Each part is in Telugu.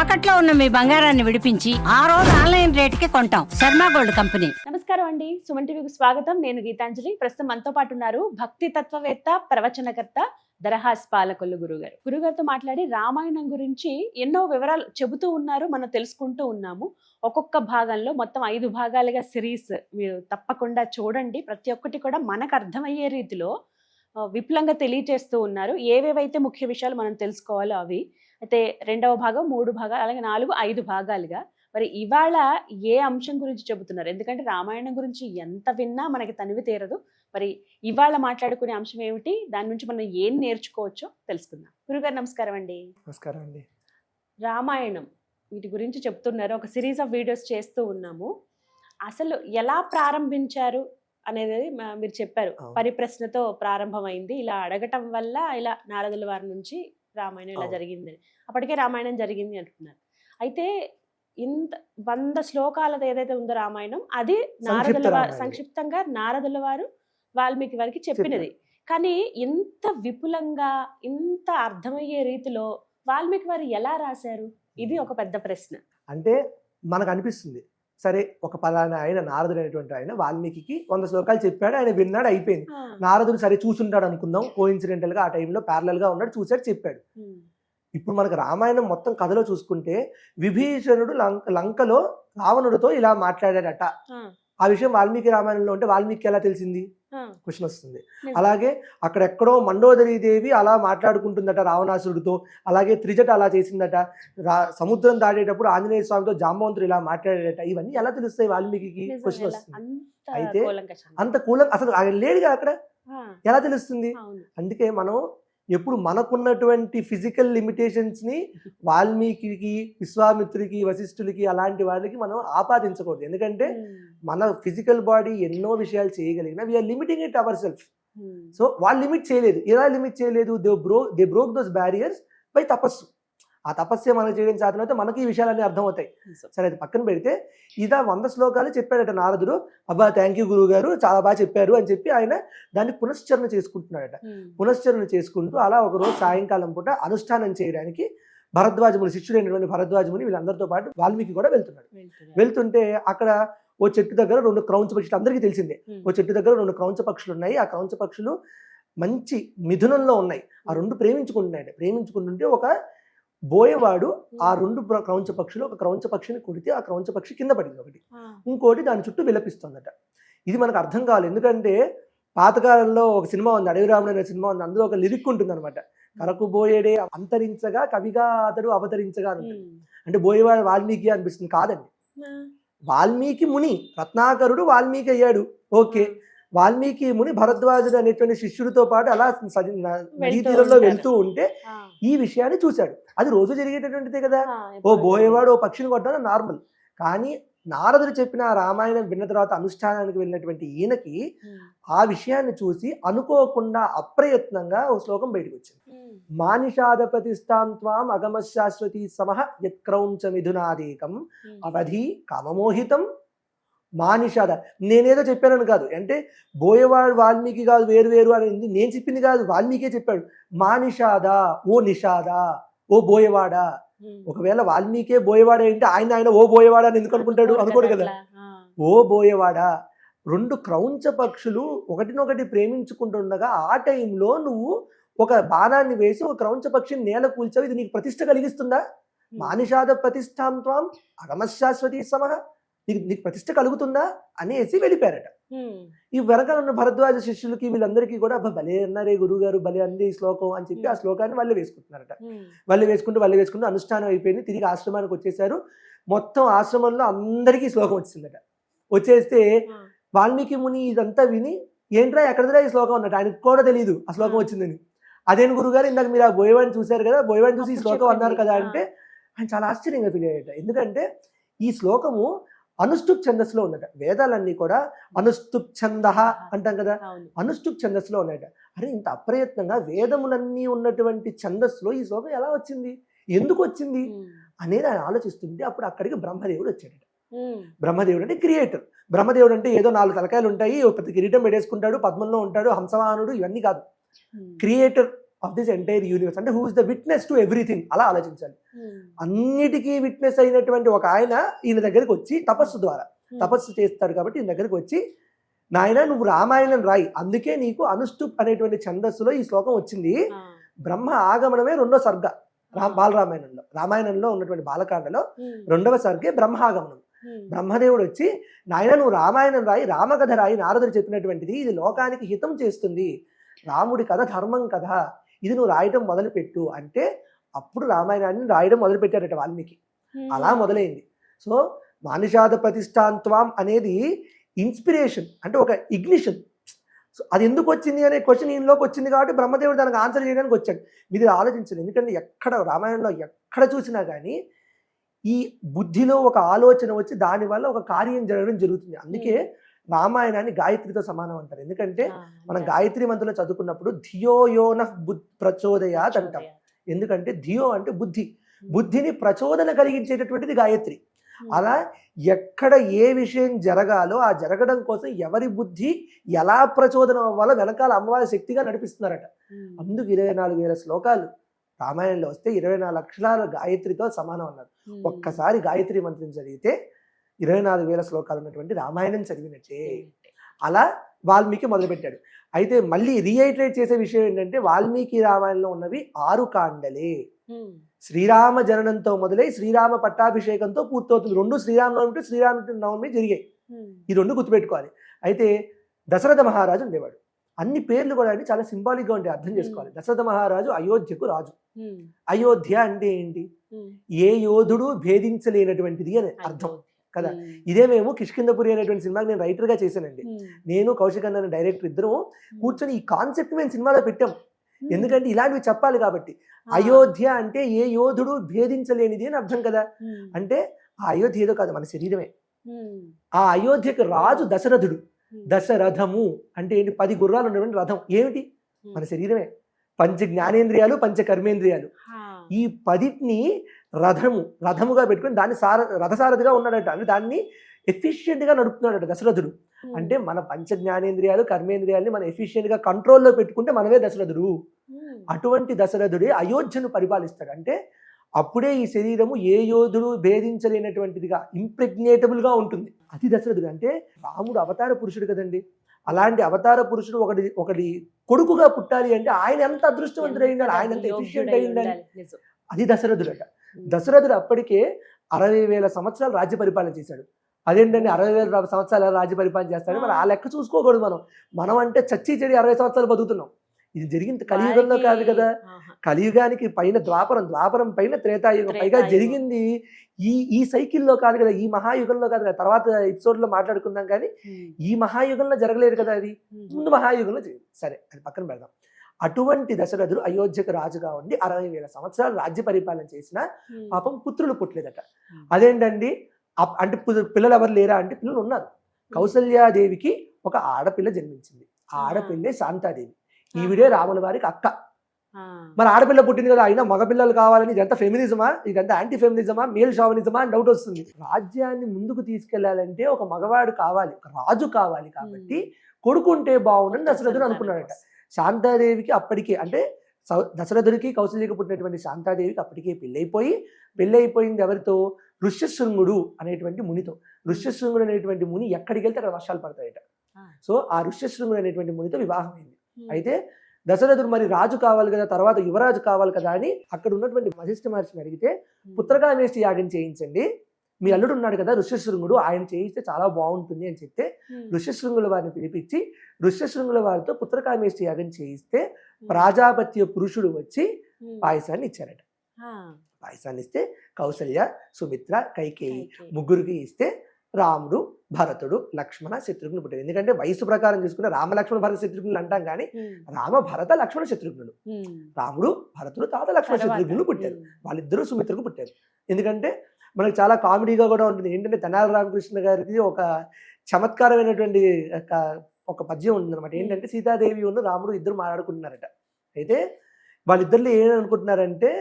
తాకట్లో ఉన్న మీ బంగారాన్ని విడిపించి ఆ రోజు ఆన్లైన్ రేటుకి కొంటాం. Sharma gold company. నమస్కారం అండి, సుమన్ టీవీకి స్వాగతం. నేను గీతాంజలి. ప్రస్తుతం మనతో పాటు ఉన్నారు భక్తి తత్వవేత్త, ప్రవచనకర్త దరహాస్ పాలకొల్లు గురుగారు. గురుగారితో మాట్లాడి రామాయణం గురించి ఎన్నో వివరాలు చెబుతూ ఉన్నారు, మనం తెలుసుకుంటూ ఉన్నాము. ఒక్కొక్క భాగంలో మొత్తం 5 భాగాలుగా సిరీస్ మీరు తప్పకుండా చూడండి. ప్రతి ఒక్కటి కూడా మనకు అర్థమయ్యే రీతిలో విపులంగా తెలియజేస్తూ ఉన్నారు. ఏవేవైతే ముఖ్య విషయాలు మనం తెలుసుకోవాలో అవి అయితే 2వ భాగం, 3 భాగాలు, అలాగే 4, 5 భాగాలుగా. మరి ఇవాళ ఏ అంశం గురించి చెబుతున్నారు? ఎందుకంటే రామాయణం గురించి ఎంత విన్నా మనకి తనివి తీరదు. మరి ఇవాళ మాట్లాడుకునే అంశం ఏమిటి, దాని నుంచి మనం ఏం నేర్చుకోవచ్చో తెలుసుకుందాం. గురుగారు నమస్కారం అండి. నమస్కారం అండి. రామాయణం వీటి గురించి చెప్తున్నారు, ఒక సిరీస్ ఆఫ్ వీడియోస్ చేస్తూ ఉన్నాము. అసలు ఎలా ప్రారంభించారు అనేది మీరు చెప్పారు. పరిప్రశ్నతో ప్రారంభమైంది, ఇలా అడగటం వల్ల ఇలా నారదుల వారి నుంచి రామాయణం ఇలా జరిగిందని. అప్పటికే రామాయణం జరిగింది అంటున్నారు. అయితే ఇంత 100 శ్లోకాలది ఏదైతే ఉందో రామాయణం, అది నారదుల వారు సంక్షిప్తంగా నారదుల వారు వాల్మీకి వారికి చెప్పినది. కానీ ఇంత విపులంగా, ఇంత అర్థమయ్యే రీతిలో వాల్మీకి వారు ఎలా రాశారు? ఇది ఒక పెద్ద ప్రశ్న. అంటే మనకు అనిపిస్తుంది, సరే ఒక పలానా ఆయన నారదుడు అనేటువంటి ఆయన వాల్మీకి 100 శ్లోకాలు చెప్పాడు, ఆయన విన్నాడు, అయిపోయింది. నారదుడు సరే చూసుంటాడు అనుకుందాం, కోఇన్సిడెంటల్ గా ఆ టైంలో ప్యారలల్ గా ఉన్నాడు, చూశాడు, చెప్పాడు. ఇప్పుడు మనకు రామాయణం మొత్తం కథలో చూసుకుంటే విభీషణుడు లంకలో రావణుడితో ఇలా మాట్లాడాడట. ఆ విషయం వాల్మీకి రామాయణంలో ఉంటే వాల్మీకి ఎలా తెలిసింది? క్వశ్చన్ వస్తుంది. అలాగే అక్కడెక్కడో మండోదరీదేవి అలా మాట్లాడుకుంటుందట రావణాసురుడితో, అలాగే త్రిజట అలా చేసిందట, సముద్రం దాటేటప్పుడు ఆంజనేయ స్వామితో జాంబవంతుడు ఇలా మాట్లాడాడట. ఇవన్నీ ఎలా తెలుస్తాయి వాల్మీకి? క్వశ్చన్ వస్తుంది. అయితే అంత అసలు ఆయన లేడుగా అక్కడ, ఎలా తెలుస్తుంది? అందుకే మనం ఎప్పుడు మనకున్నటువంటి ఫిజికల్ లిమిటేషన్స్ ని వాల్మీకి, విశ్వామిత్రుడికి, వశిష్ఠులకి అలాంటి వాళ్ళకి మనం ఆపాదించకూడదు. ఎందుకంటే మన ఫిజికల్ బాడీ ఎన్నో విషయాలు చేయగలిగిన we are limiting it our self. So వాళ్ళు లిమిట్ చేయలేదు. ఎలా లిమిట్ చేయలేదు? They broke those barriers by తపస్సు. ఆ తపస్సే మనం చేయడం సాధన అయితే మనకి ఈ విషయాలన్నీ అర్థమవుతాయి. సరే, అది పక్కన పెడితే ఇదా 100 శ్లోకాలు చెప్పాడట నారదుడు. అబ్బా థ్యాంక్ యూ గురువు గారు, చాలా బాగా చెప్పారు అని చెప్పి ఆయన దాన్ని పునశ్చరణ చేసుకుంటున్నాడట. పునశ్చరణ చేసుకుంటూ అలా ఒకరోజు సాయంకాలం పూట అనుష్ఠానం చేయడానికి భరద్వాజముని, శిష్యుడైనటువంటి భరద్వాజముని వీళ్ళందరితో పాటు వాల్మీకి కూడా వెళ్తున్నాడు. వెళ్తుంటే అక్కడ ఓ చెట్టు దగ్గర 2 క్రౌంచ పక్షులు, అందరికీ తెలిసిందే, ఓ చెట్టు దగ్గర 2 క్రౌంచ పక్షులు ఉన్నాయి. ఆ క్రౌంచ పక్షులు మంచి మిథునంలో ఉన్నాయి. ఆ 2 ప్రేమించుకుంటున్నాయి. ప్రేమించుకుంటుంటే ఒక బోయవాడు ఆ 2 క్రౌంచ పక్షులు, ఒక క్రౌంచ పక్షిని కొడితే ఆ క్రౌంచ పక్షి కింద పడింది ఒకటి, ఇంకోటి దాని చుట్టూ విలపిస్తుందట. ఇది మనకు అర్థం కావాలి. ఎందుకంటే పాతకాలంలో ఒక సినిమా ఉంది, అడవి రాముడు అనే సినిమా ఉంది, అందులో ఒక లిరిక్ ఉంటుంది అనమాట. కరకు బోయేడే అంతరించగా కవిగా అతడు అవతరించగా అని. అంటే బోయేవాడు వాల్మీకి అనిపిస్తుంది. కాదండి, వాల్మీకి ముని, రత్నాకరుడు వాల్మీకి అయ్యాడు. ఓకే, వాల్మీకి ముని భరద్వాజుడు అనేటువంటి శిష్యుడితో పాటు అలా నదీ తీరంలో వెళ్తూ ఉంటే ఈ విషయాన్ని చూశాడు. అది రోజు జరిగేటటువంటిదే కదా. ఓ బోయేవాడు ఓ పక్షిని కొట్టాను నార్మల్. కానీ నారదుడు చెప్పిన రామాయణం విన్న తర్వాత అనుష్ఠానానికి వెళ్ళినటువంటి ఈయనకి ఆ విషయాన్ని చూసి అనుకోకుండా అప్రయత్నంగా ఓ శ్లోకం బయటకు వచ్చింది. మానిషాద ప్రతిష్టాంత్వాం అగమశాశ్వతీ సమః యత్క్రౌంచ మిథునాదేకం అవధి కామమోహితం మానిషాద. నేనేదో చెప్పానని కాదు, అంటే బోయేవాడు వాల్మీకి కాదు, వేరు వేరు అనేది నేను చెప్పింది కాదు, వాల్మీకే చెప్పాడు. మానిషాద, ఓ నిషాద, ఓ బోయేవాడా. ఒకవేళ వాల్మీకే బోయేవాడే అంటే ఆయన ఓ బోయేవాడా అని ఎందుకు అనుకుంటాడు? అనుకోడు కదా. ఓ బోయేవాడా, 2 క్రౌంచ పక్షులు ఒకటినొకటి ప్రేమించుకుంటుండగా ఆ టైంలో నువ్వు ఒక బాణాన్ని వేసి ఒక క్రౌంచ పక్షిని నేల కూల్చావు, ఇది నీకు ప్రతిష్ట కలిగిస్తుందా? మానిషాద ప్రతిష్టాంత్వాం అగమశాశ్వతీ సమః, నీకు ప్రతిష్ట కలుగుతుందా అనేసి వెళ్ళిపోయారట. ఈ వెనకాల ఉన్న భరద్వాజ శిష్యులకి వీళ్ళందరికీ కూడా భలే అన్నారే గురువు గారు, భలే అంది ఈ శ్లోకం అని చెప్పి ఆ శ్లోకాన్ని వాళ్ళు వేసుకుంటున్నారట. వాళ్ళు వేసుకుంటూ అనుష్ఠానం అయిపోయింది. తిరిగి ఆశ్రమానికి వచ్చేసారు. మొత్తం ఆశ్రమంలో అందరికీ శ్లోకం వచ్చిందట. వచ్చేస్తే వాల్మీకి ముని ఇదంతా విని, ఏంట్రా ఎక్కడదా ఈ శ్లోకం అన్నట్టు, ఆయనకు కూడా తెలియదు ఆ శ్లోకం వచ్చిందని. అదేను గురుగారు, ఇందాక మీరు ఆ బోయవాడిని చూశారు కదా, బోయవాడిని చూసి ఈ శ్లోకం అన్నారు కదా అంటే ఆయన చాలా ఆశ్చర్యంగా ఫీల్ అయ్యాట. ఎందుకంటే ఈ శ్లోకము అనుష్టుప్ ఛందస్సులో ఉన్నట. వేదాలన్నీ కూడా అనుష్టుప్ ఛంద అంటాం కదా, అనుష్టుప్ ఛందస్సులో ఉన్నాయట. అరే ఇంత అప్రయత్నంగా వేదములన్నీ ఉన్నటువంటి ఛందస్సులో ఈ శ్లోకం ఎలా వచ్చింది, ఎందుకు వచ్చింది అనేది ఆయన ఆలోచిస్తుంటే అప్పుడు అక్కడికి బ్రహ్మదేవుడు వచ్చాడట. బ్రహ్మదేవుడు అంటే క్రియేటర్. బ్రహ్మదేవుడు అంటే ఏదో 4 తలకాయలు ఉంటాయి, పెద్ద కిరీటం పెట్టేసుకుంటాడు, పద్మంలో ఉంటాడు, హంసవాహనుడు, ఇవన్నీ కాదు. Creator of this entire universe. అంటే who is the witness to everything, అలా ఆలోచించాలి. అన్నిటికీ విట్నెస్ అయినటువంటి ఒక ఆయన ఈయన దగ్గరికి వచ్చి తపస్సు చేస్తాడు కాబట్టి ఈయన దగ్గరికి వచ్చి, నాయన నువ్వు రామాయణం రాయి, అందుకే నీకు అనుష్టుప్ అనేటువంటి ఛందస్సులో ఈ శ్లోకం వచ్చింది. బ్రహ్మ ఆగమనమే 2వ సర్గ రామాయణంలో ఉన్నటువంటి బాలకాండలో 2వ సర్గే బ్రహ్మాగమనం. బ్రహ్మదేవుడు వచ్చి, నాయన నువ్వు రామాయణం రాయి, రామకథ రాయి, నారదుడు చెప్పినటువంటిది, ఇది లోకానికి హితం చేస్తుంది, రాముడి కథ ధర్మం కథ, ఇది నువ్వు రాయటం మొదలుపెట్టు అంటే అప్పుడు రామాయణాన్ని రాయడం మొదలుపెట్టారట వాల్మీకి. అలా మొదలైంది. సో మానుషాద ప్రతిష్టాంత్వం అనేది ఇన్స్పిరేషన్, అంటే ఒక ఇగ్నిషన్. సో అది ఎందుకు వచ్చింది అనే క్వశ్చన్ ఈయనలోకి వచ్చింది కాబట్టి బ్రహ్మదేవుడు దానికి ఆన్సర్ చేయడానికి వచ్చాడు. మీరు ఆలోచించండి, ఎందుకంటే ఎక్కడ రామాయణంలో ఎక్కడ చూసినా కానీ ఈ బుద్ధిలో ఒక ఆలోచన వచ్చి దానివల్ల ఒక కార్యం జరగడం జరుగుతుంది. అందుకే రామాయణాన్ని గాయత్రితో సమానం అంటారు. ఎందుకంటే మనం గాయత్రి మంత్రంలో చదువుకున్నప్పుడు ధియో యోన ప్రచోదయాత్ అంటాం. ఎందుకంటే ధియో అంటే బుద్ధిని ప్రచోదన కలిగించేటటువంటిది గాయత్రి. అలా ఎక్కడ ఏ విషయం జరగాలో ఆ జరగడం కోసం ఎవరి బుద్ధి ఎలా ప్రచోదనం అవ్వాలో వెనకాల అమ్మవారి శక్తిగా నడిపిస్తున్నారట. అందుకు 24,000 శ్లోకాలు రామాయణంలో వస్తే 24 అక్షరాల గాయత్రితో సమానం అన్నారు. ఒక్కసారి గాయత్రి మంత్రం చదివితే 24,000 శ్లోకాలు ఉన్నటువంటి రామాయణం చదివినట్టే. అలా వాల్మీకి మొదలుపెట్టాడు. అయితే మళ్ళీ రీఐటరేట్ చేసే విషయం ఏంటంటే వాల్మీకి రామాయణంలో ఉన్నవి 6 కాండలే. శ్రీరామ జననంతో మొదలై శ్రీరామ పట్టాభిషేకంతో పూర్తవుతుంది. 2 శ్రీరామనవమి శ్రీరామనవమి జరిగాయి. ఈ 2 గుర్తుపెట్టుకోవాలి. అయితే దశరథ మహారాజు ఉండేవాడు. అన్ని పేర్లు కూడా చాలా సింబాలిక్ గా ఉంటాయి, అర్థం చేసుకోవాలి. దశరథ మహారాజు అయోధ్యకు రాజు. అయోధ్య అంటే ఏంటి? ఏ యోధుడు భేదించలేనటువంటిది అని అర్థం కదా. ఇదే మేము కిష్కింధపురి అనేటువంటి సినిమాకి నేను రైటర్ గా చేశానండి. నేను కౌశిక్ అన్న డైరెక్టర్ ఇద్దరం కూర్చొని ఈ కాన్సెప్ట్ మేము సినిమాలో పెట్టాం. ఎందుకంటే ఇలాంటివి చెప్పాలి కాబట్టి. అయోధ్య అంటే ఏ యోధుడు భేదించలేనిది అని అర్థం కదా. అంటే ఆ అయోధ్య ఏదో కాదు, మన శరీరమే. ఆ అయోధ్యకు రాజు దశరథుడు. దశరథము అంటే ఏంటి? 10 గుర్రాలు ఉన్నటువంటి రథం. ఏమిటి? మన శరీరమే. 5 జ్ఞానేంద్రియాలు 5 కర్మేంద్రియాలు. ఈ 10ని రథముగా పెట్టుకుని దాన్ని రథసారథిగా ఉన్నాడట. అంటే దాన్ని ఎఫిషియెంట్ గా నడుపుతున్నాడట దశరథుడు. అంటే మన 5 జ్ఞానేంద్రియాలు కర్మేంద్రియాలని మనం ఎఫిషియెంట్ గా కంట్రోల్లో పెట్టుకుంటే మనమే దశరథుడు. అటువంటి దశరథుడే అయోధ్యను పరిపాలిస్తాడు. అంటే అప్పుడే ఈ శరీరము ఏ యోధుడు భేదించలేనటువంటిదిగా ఇంప్రెగ్నేటబుల్ గా ఉంటుంది. అది దశరథుడు. అంటే రాముడు అవతార పురుషుడు కదండి. అలాంటి అవతార పురుషుడు ఒకటి కొడుకుగా పుట్టాలి అంటే ఆయన ఎంత అదృష్టవంతుడు అయ్యిండాడు, ఆయన ఎంత ఎఫిషియెంట్ అయ్యిండాలి. అది దశరథుడట. దశరథుడు అప్పటికే 60,000 సంవత్సరాలు రాజ్య పరిపాలన చేశాడు. అదేంటండి 60,000 సంవత్సరాలు రాజ్య పరిపాలన చేస్తాడు. మరి ఆ లెక్క చూసుకోకూడదు. మనం అంటే చచ్చి చెడి 60 సంవత్సరాలు బతుకుతున్నాం. ఇది జరిగింది కలియుగంలో కాదు కదా. కలియుగానికి పైన ద్వాపరం పైన త్రేతాయుగం, పైగా జరిగింది ఈ సైకిల్లో కాదు కదా, ఈ మహాయుగంలో కాదు కదా. తర్వాత ఎపిసోడ్ లో మాట్లాడుకుందాం. కానీ ఈ మహాయుగంలో జరగలేదు కదా, అది ముందు మహాయుగంలో జరిగింది. సరే, అది పక్కన పెడదాం. అటువంటి దశరథుడు అయోధ్యకు రాజుగా ఉండి 60,000 సంవత్సరాలు రాజ్య పరిపాలన చేసిన పాపం పుత్రులు పుట్టలేదట. అదేంటండి అంటే పిల్లలు ఎవరు లేరా అంటే పిల్లలు ఉన్నారు. కౌసల్యాదేవికి ఒక ఆడపిల్ల జన్మించింది. ఆ ఆడపిల్లే శాంతాదేవి. ఈవిడే రాముల వారికి అక్క. మరి ఆడపిల్ల పుట్టింది కదా, అయినా మగపిల్లలు కావాలని ఇదంతా ఫెమినిజమా, ఇదంతా యాంటీ ఫెమినిజమా, మేల్ షావనిజమా అని డౌట్ వస్తుంది. రాజ్యాన్ని ముందుకు తీసుకెళ్లాలంటే ఒక మగవాడు కావాలి, ఒక రాజు కావాలి. కాబట్టి కొడుకుంటే బాగుండని దశరథుడు అనుకున్నాడట. శాంతాదేవికి అప్పటికే అంటే దశరథుడికి కౌసల్యకి పుట్టినటువంటి శాంతాదేవికి అప్పటికే పెళ్ళైపోయింది ఎవరితో? ఋష్యశృంగుడు అనేటువంటి మునితో. ఋష్యశృంగుడు అనేటువంటి ముని ఎక్కడికి వెళ్తే అక్కడ వర్షాలు పడతాయట. సో ఆ ఋష్యశృంగుడు అనేటువంటి మునితో వివాహం అయింది. అయితే దశరథుడు మరి రాజు కావాలి కదా, తర్వాత యువరాజు కావాలి కదా అని అక్కడ ఉన్నటువంటి వశిష్ఠ మహర్షిని అడిగితే పుత్రకామేష్టి యాగం చేయించండి, మీ అల్లుడు ఉన్నాడు కదా ఋష్యశృంగుడు, ఆయన చేయిస్తే చాలా బాగుంటుంది అని చెప్తే ఋష్యశృంగుల వారిని పిలిపించి ఋష్యశృంగుల వారితో పుత్రకామేష్టి యాగం చేయిస్తే ప్రాజాపత్య పురుషుడు వచ్చి పాయసాన్ని ఇచ్చారట. పాయసాన్ని ఇస్తే కౌసల్య, సుమిత్ర, కైకేయి ముగ్గురికి ఇస్తే రాముడు, భరతుడు, లక్ష్మణ, శత్రుఘ్నుడు పుట్టారు. ఎందుకంటే వయసు ప్రకారం చూసుకుంటే రామ, లక్ష్మణ, భరత, శత్రుఘ్నులు అంటాం. కానీ రామ, భరత, లక్ష్మణ, శత్రుఘ్నులు. రాముడు, భరతుడు, తర్వాత లక్ష్మణ, శత్రుఘ్నులు పుట్టారు. వాళ్ళిద్దరూ సుమిత్రకు పుట్టారు. ఎందుకంటే మనకు చాలా కామెడీగా కూడా ఉంటుంది. ఏంటంటే తెనాలి రామకృష్ణ గారికి ఒక చమత్కారమైనటువంటి ఒక పద్యం ఉందన్నమాట. ఏంటంటే సీతాదేవి ఉన్న రాముడు ఇద్దరు మాట్లాడుకుంటున్నారట. అయితే వాళ్ళిద్దరిలో ఏమనుకుంటున్నారంటే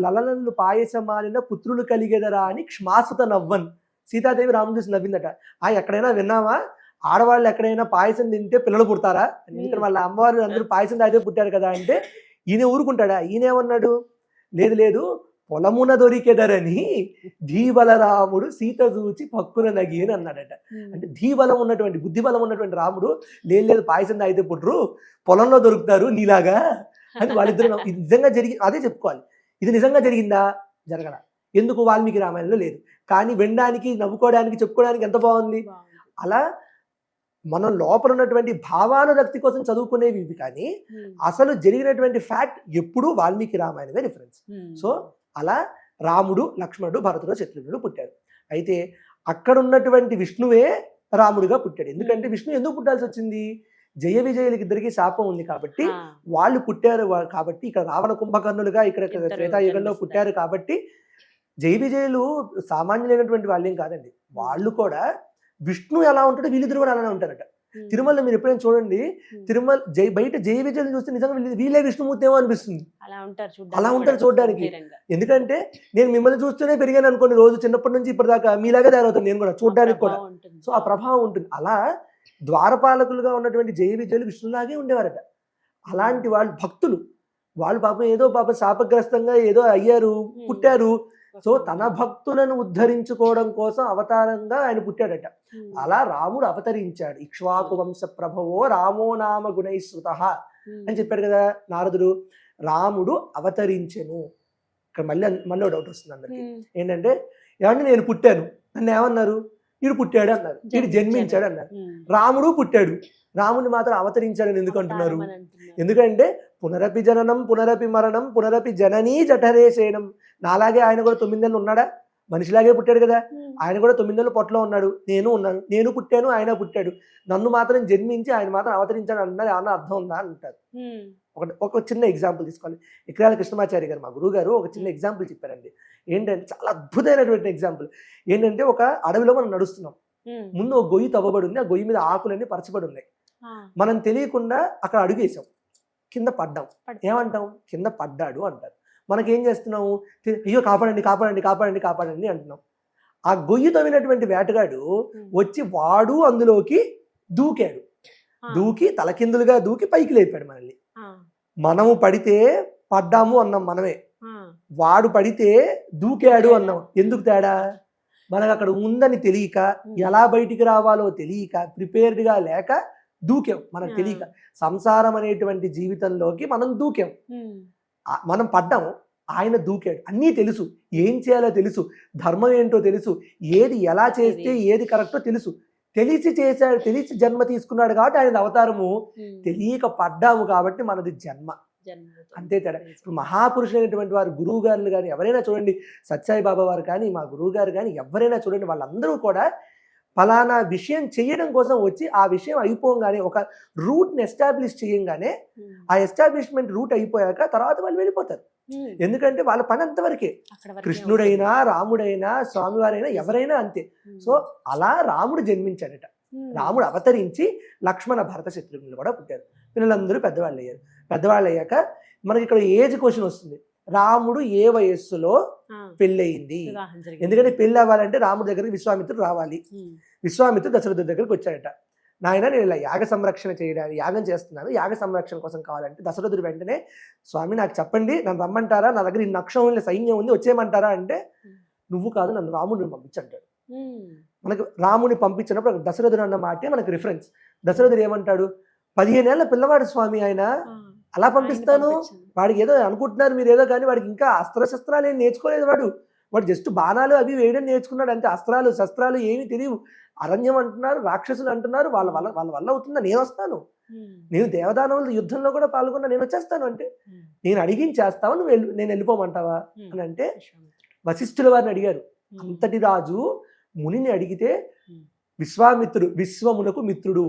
లలనల్లు పాయసమాలిన పుత్రులు కలిగేదరా అని క్షమాసుత నవ్వన్. సీతాదేవి రాముడు చూసి నవ్విందట. ఎక్కడైనా విన్నావా ఆడవాళ్ళు ఎక్కడైనా పాయసం తింటే పిల్లలు పుడతారా? ఎందుకంటే వాళ్ళ అమ్మవారు అందరూ పాయసం తాగితే పుట్టారు కదా అంటే ఈయన ఊరుకుంటాడా? ఈయనేమన్నాడు, లేదు లేదు పొలమున దొరికెదరని ధీబలరాముడు సీత చూచి పక్కున నగి అని అన్నాడట. అంటే ధీబలం ఉన్నటువంటి బుద్ధి బలం ఉన్నటువంటి రాముడు లేదు లేదు పాయసం తాగితే పుట్టరు, పొలంలో దొరుకుతారు నీలాగా అని వాళ్ళిద్దరు. ఇది నిజంగా అదే చెప్పుకోవాలి. ఇది నిజంగా జరిగిందా? జరగల. ఎందుకు? వాల్మీకి రామాయణంలో లేదు. కానీ వినడానికి, నవ్వుకోవడానికి, చెప్పుకోవడానికి ఎంత బాగుంది. అలా మనం లోపల ఉన్నటువంటి భావానురక్తి కోసం చదువుకునేవి ఇవి, కానీ అసలు జరిగినటువంటి ఫ్యాక్ట్ ఎప్పుడూ వాల్మీకి రామాయణమే రిఫరెన్స్. సో అలా రాముడు, లక్ష్మణుడు, భరతుడు, శత్రుఘ్నుడు పుట్టాడు. అయితే అక్కడ ఉన్నటువంటి విష్ణువే రాముడిగా పుట్టాడు. ఎందుకంటే విష్ణు ఎందుకు పుట్టాల్సి వచ్చింది? జయ విజయులకి ఇద్దరికి శాపం ఉంది కాబట్టి వాళ్ళు పుట్టారు కాబట్టి, ఇక్కడ రావణ కుంభకర్ణులుగా ఇక్కడ త్రేతాయుగంలో పుట్టారు కాబట్టి జయ విజయులు సామాన్యులైనటువంటి వాళ్ళేం కాదండి. వాళ్ళు కూడా విష్ణు ఎలా ఉంటాడో వీళ్ళిద్దరు కూడా అలానే ఉంటారట. తిరుమలలో మీరు ఎప్పుడైనా చూడండి, తిరుమల బయట జయ విజయులు చూస్తే నిజంగా వీళ్ళే విష్ణుమూర్తి ఏమో అనిపిస్తుంది. అలా ఉంటారు చూడడానికి. ఎందుకంటే నేను మిమ్మల్ని చూస్తూనే పెరిగాను అనుకోండి, రోజు చిన్నప్పటి నుంచి ఇప్పటిదాకా మీలాగా తయారవుతాను నేను కూడా చూడడానికి కూడా. సో ఆ ప్రభావం ఉంటుంది. అలా ద్వారపాలకులుగా ఉన్నటువంటి జయ విజయులు విష్ణులాగే ఉండేవారట. అలాంటి వాళ్ళు భక్తులు, వాళ్ళు పాపం ఏదో పాపం శాపగ్రస్తంగా ఏదో అయ్యారు, పుట్టారు. సో తన భక్తులను ఉద్ధరించుకోవడం కోసం అవతారంగా ఆయన పుట్టాడట. అలా రాముడు అవతరించాడు. ఇక్ష్వాకు వంశ ప్రభవో రామో నామ గుణైశ్రుత అని చెప్పాడు కదా నారదుడు. రాముడు అవతరించెను. ఇక్కడ మళ్ళీ డౌట్ వస్తుంది అందరికి. ఏంటంటే ఏమంటే నేను పుట్టాను, నన్ను ఏమన్నారు? వీడు పుట్టాడు అన్నారు, వీడు జన్మించాడు అన్నారు. రాముడు పుట్టాడు, రాముని మాత్రం అవతరించాడని ఎందుకు అంటున్నారు? ఎందుకంటే పునరపి జననం పునరపి మరణం పునరపి జననీ జఠరే శయనం. నాలాగే ఆయన కూడా 9 నెలలు ఉన్నాడా? మనిషిలాగే పుట్టాడు కదా. ఆయన కూడా 9 నెలలు పొట్టలో ఉన్నాడు, నేను ఉన్నాను. నేను పుట్టాను, ఆయన పుట్టాడు. నన్ను మాత్రం జన్మించి ఆయన మాత్రం అవతరించాడు అన్నది ఏమన్నా అర్థం ఉందా అని అంటారు. ఒక చిన్న ఎగ్జాంపుల్ తీసుకోవాలి. ఇక్రాల కృష్ణమాచారి గారు, మా గురువు గారు, ఒక చిన్న ఎగ్జాంపుల్ చెప్పారండి. ఏంటంటే చాలా అద్భుతమైనటువంటి ఎగ్జాంపుల్. ఏంటంటే ఒక అడవిలో మనం నడుస్తున్నాం, ముందు ఒక గొయ్యి తవ్వబడి ఉంది, ఆ గొయ్యి మీద ఆకులన్నీ పరచబడి ఉన్నాయి. మనం తెలియకుండా అక్కడ అడుగేసాం, కింద పడ్డాం. ఏమంటాం? కింద పడ్డాడు అంటారు. మనకేం చేస్తున్నాము? అయ్యో కాపాడండి కాపాడండి కాపాడండి కాపాడండి అంటున్నాం. ఆ గొయ్యి తవ్వినటువంటి వేటగాడు వచ్చి వాడు అందులోకి దూకాడు. దూకి తలకిందులుగా దూకి పైకి లేపాడు మనల్ని. మనము పడితే పడ్డాము అన్నాం మనమే, వాడు పడితే దూకాడు అన్నాం. ఎందుకు తేడా? మనకు అక్కడ ఉందని తెలియక, ఎలా బయటికి రావాలో తెలియక, ప్రిపేర్డ్గా లేక దూకాం. మనకు తెలియక సంసారం అనేటువంటి జీవితంలోకి మనం దూకాం. మనం పడ్డాము, ఆయన దూకాడు. అన్నీ తెలుసు, ఏం చేయాలో తెలుసు, ధర్మం ఏంటో తెలుసు, ఏది ఎలా చేస్తే ఏది కరెక్టో తెలుసు. తెలిసి చేశాడు, తెలిసి జన్మ తీసుకున్నాడు కాబట్టి ఆయన అవతారము. తెలియక పడ్డాము కాబట్టి మనది జన్మ. అంతే తేడా. ఇప్పుడు మహాపురుషులైనటువంటి వారు, గురువు గారులు కానీ ఎవరైనా చూడండి, సత్యసాయి బాబా వారు కానీ, మా గురువు గారు కానీ ఎవరైనా చూడండి, వాళ్ళందరూ కూడా ఫలానా విషయం చేయడం కోసం వచ్చి ఆ విషయం అయిపోగానే ఒక రూట్ని ఎస్టాబ్లిష్ చేయంగానే ఆ ఎస్టాబ్లిష్మెంట్ రూట్ అయిపోయాక తర్వాత వాళ్ళు వెళ్ళిపోతారు. ఎందుకంటే వాళ్ళ పని అంతవరకే. కృష్ణుడైనా, రాముడైనా, స్వామివారైనా ఎవరైనా అంతే. సో అలా రాముడు జన్మించాడట. రాముడు అవతరించి లక్ష్మణ, భరత, శత్రుఘ్నులు కూడా పుట్టారు. పిల్లలందరూ పెద్దవాళ్ళు అయ్యారు. పెద్దవాళ్ళు అయ్యాక మనకి ఇక్కడ ఏజ్ క్వశ్చన్ వస్తుంది. రాముడు ఏ వయస్సులో పెళ్ళయింది? ఎందుకంటే పెళ్ళి అవ్వాలంటే రాముడి దగ్గరికి విశ్వామిత్రుడు రావాలి. విశ్వామిత్రుడు దశరథుడి దగ్గరికి వచ్చాడట. నాయన నేను ఇలా యాగ సంరక్షణ చేయడానికి యాగం చేస్తున్నాను, యాగ సంరక్షణ కోసం కావాలంటే దశరథుడు వెంటనే, స్వామి నాకు చెప్పండి, నన్ను రమ్మంటారా, నా దగ్గర ఇన్ని అక్షరం సైన్యం ఉంది, వచ్చేయమంటారా అంటే, నువ్వు కాదు నన్ను రాముడిని పంపించంటాడు. మనకు రాముడిని పంపించినప్పుడు దశరథుడు అన్న మాటే మనకు రిఫరెన్స్. దశరథుడు ఏమంటాడు? 15 ఏళ్ల పిల్లవాడు స్వామి, ఆయన అలా పంపిస్తాను, వాడికి ఏదో అనుకుంటున్నారు మీరు ఏదో, కానీ వాడికి ఇంకా అస్త్రశస్త్రాలు ఏం నేర్చుకోలేదు. వాడు జస్ట్ బాణాలు అవి వేయడం నేర్చుకున్నాడు అంతే. అస్త్రాలు శస్త్రాలు ఏమీ తెలియవు. అరణ్యం అంటున్నారు, రాక్షసులు అంటున్నారు, వాళ్ళ వల్ల అవుతుందా? నేను వస్తాను, నేను దేవదానవుల యుద్ధంలో కూడా పాల్గొన్నా, నేను వచ్చేస్తాను అంటే, నేను అడిగించేస్తావా, నేను వెళ్ళిపోమంటావా అని అంటే, వశిష్ఠుల వారిని అడిగారు. అంతటి రాజు మునిని అడిగితే, విశ్వామిత్రుడు విశ్వమునకు మిత్రుడు,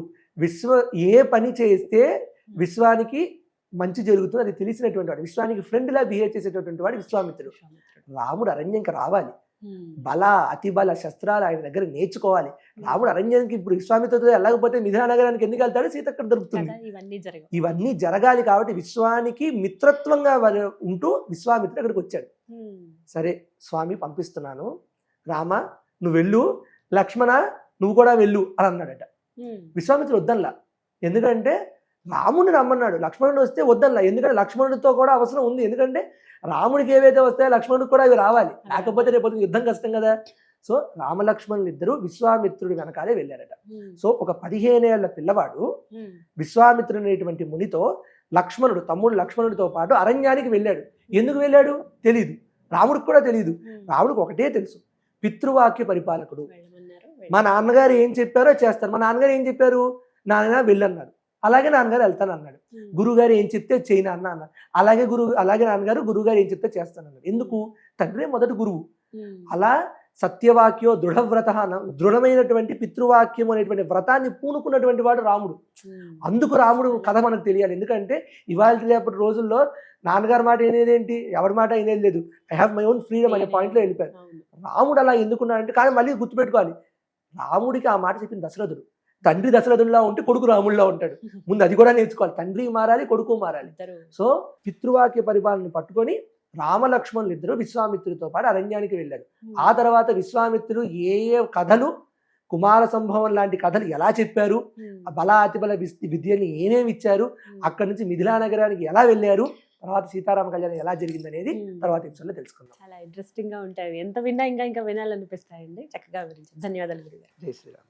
ఏ పని చేస్తే విశ్వానికి మంచి జరుగుతుంది అది తెలిసినటువంటి వాడు, విశ్వానికి ఫ్రెండ్లా బిహేవ్ చేసేటటువంటి వాడు విశ్వామిత్రుడు. రాముడు అరణ్యంకి రావాలి, బల అతి బల శస్త్రాలు ఆయన దగ్గర నేర్చుకోవాలి. రాముడు అరణ్యానికి ఇప్పుడు విశ్వామిత్రుడితో వెళ్ళకపోతే మిథిలా నగరానికి ఎందుకు వెళ్తాడు? సీత అక్కడ దొరుకుతుంది. ఇవన్నీ జరగాలి కాబట్టి విశ్వానికి మిత్రత్వంగా ఉంటూ విశ్వామిత్రుడు అక్కడికి వచ్చాడు. సరే స్వామి పంపిస్తున్నాను, రామ నువ్వు వెళ్ళు, లక్ష్మణ నువ్వు కూడా వెళ్ళు అని అన్నాడట. విశ్వామిత్రుడు వద్దనలా. ఎందుకంటే రాముడిని రమ్మన్నాడు, లక్ష్మణుడు వస్తే వద్దనలా. ఎందుకంటే లక్ష్మణుడితో కూడా అవసరం ఉంది. ఎందుకంటే రాముడికి ఏవైతే వస్తాయో లక్ష్మణుడికి కూడా అవి రావాలి, లేకపోతే రేపు యుద్ధం కష్టం కదా. సో రామలక్ష్మణులు ఇద్దరు విశ్వామిత్రుడి వెనకాలే వెళ్ళారట. సో ఒక 15 ఏళ్ల పిల్లవాడు విశ్వామిత్రుడు అనేటువంటి మునితో లక్ష్మణుడు, తమ్ముడు లక్ష్మణుడితో పాటు అరణ్యానికి వెళ్ళాడు. ఎందుకు వెళ్ళాడు తెలీదు, రాముడికి కూడా తెలియదు. రాముడికి ఒకటే తెలుసు, పితృవాక్య పరిపాలకుడు. మా నాన్నగారు ఏం చెప్పారో చేస్తారు. మా నాన్నగారు ఏం చెప్పారు, నాన్న వెళ్ళన్నాడు, అలాగే నాన్నగారు వెళ్తాను అన్నాడు. గురువుగారు ఏం చెప్తే చేయను అన్నాడు. అలాగే నాన్నగారు గురువుగారు ఏం చెప్తే చేస్తానన్నాడు. ఎందుకు, తండ్రే మొదటి గురువు. అలా సత్యవాక్యో దృఢవ్రత, దృఢమైనటువంటి పితృవాక్యం అనేటువంటి వ్రతాన్ని పూనుకున్నటువంటి వాడు రాముడు. అందుకు రాముడు కథ మనకు తెలియాలి. ఎందుకంటే ఇవాళ రేపటి రోజుల్లో నాన్నగారి మాట వినేదేంటి, ఎవరి మాట వినేది లేదు, I have my own freedom అనే పాయింట్లో వెళ్ళిపోయారు. రాముడు అలా ఎందుకున్నాడంటే, కానీ మళ్ళీ గుర్తుపెట్టుకోవాలి, రాముడికి ఆ మాట చెప్పిన దశరథుడు. తండ్రి దశరథుల్లా ఉంటే కొడుకు రాముడిలా ఉంటాడు. ముందు అది కూడా నేర్చుకోవాలి, తండ్రి మారాలి, కొడుకు మారాలి. సో పితృవాక్య పరిపాలన పట్టుకొని రామలక్ష్మణులు ఇద్దరు విశ్వామిత్రుడితో పాటు అరణ్యానికి వెళ్ళారు. ఆ తర్వాత విశ్వామిత్రుడు ఏ ఏ కథలు, కుమార సంభవం లాంటి కథలు ఎలా చెప్పారు, బల అతిబల విద్యని ఏమేమి ఇచ్చారు, అక్కడి నుంచి మిథిలా నగరానికి ఎలా వెళ్ళారు, తర్వాత సీతారామ కళ్యాణం ఎలా జరిగింది అనేది తర్వాత ఎపిసోడ్లో తెలుసుకుందాం. చాలా ఇంట్రెస్టింగ్ గా ఉంటాయి, ఎంత విన్నా ఇంకా వినాలనిపిస్తాయండి. చక్కగా వివరించారు, ధన్యవాదాలు గురుగారు. జై శ్రీరామ్.